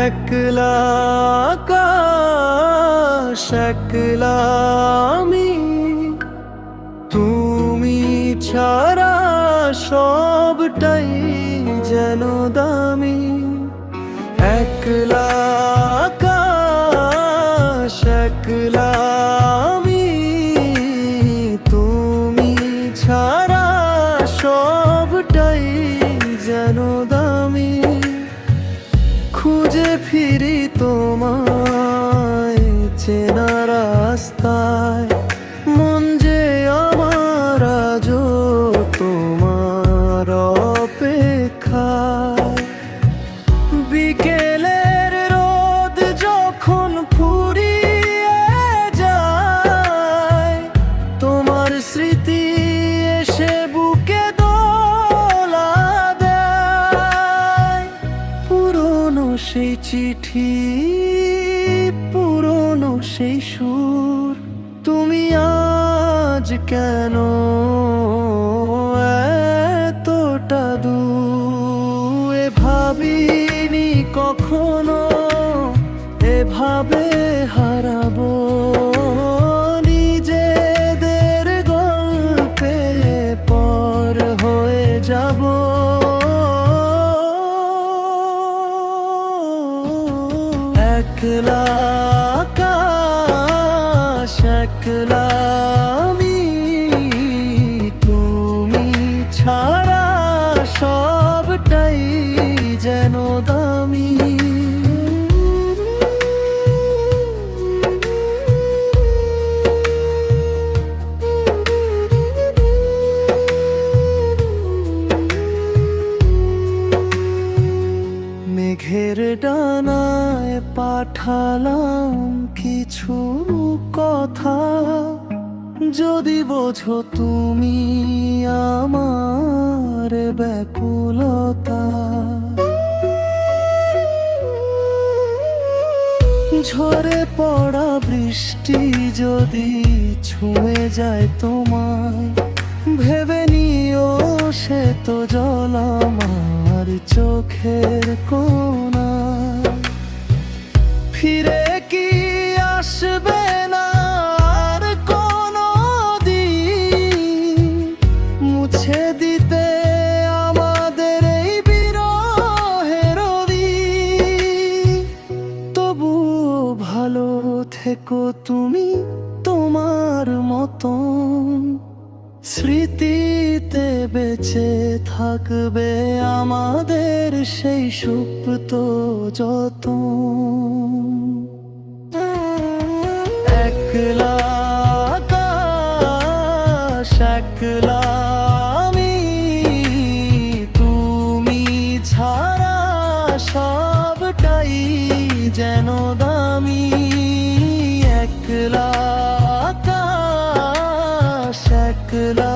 একলা আকাশ একলা আমি, তুমি ছাড়া সবটাই যেন দামি। একলা আকাশ একলা আমি, তুমি ছাড়া সবটাই যেন দামি। খুঁজে ফিরি তোমায় চেনা রাস্তায়, মন যে আমার আজও তোমার অপেক্ষায়। বিকেলের রোদ যখন ফুরিয়ে যায়, তোমার স্মৃতি এসে বুকে দোলা দেয়। পুরনো সেই চিঠি, পুরনো সেই সুর, তুমি আজ কেন এতটা দূর? ভাবিনি কখনো এভাবে হারাবো নিজেদের গল্পে পর হয়ে যাব। একলা আকাশ একলা আমি, তুমি ছাড়া সবটাই যেন দামি। মেঘের ডানায় পাঠালাম কিছু কথা, যদি বোঝো তুমি আমার ব্যাকুলতা। ঝরে পড়া বৃষ্টি যদি ছুঁয়ে যায় তোমায়, ভেবে নিও সে তো জল আমার চোখের কোণা। ফিরে কি আসবে না আর কোনো দিন মুছে দিতে আমাদের এই বিরহের দিন? তবুও ভালো থেকো তুমি তোমার মতন, স্মৃতিতে বেঁচে থাকবে আমাদের সেই সুপ্ত যতন। একলা আকাশ একলা আমি, তুমি ছাড়া সবটাই যেন দামি। একলা আকাশ একলা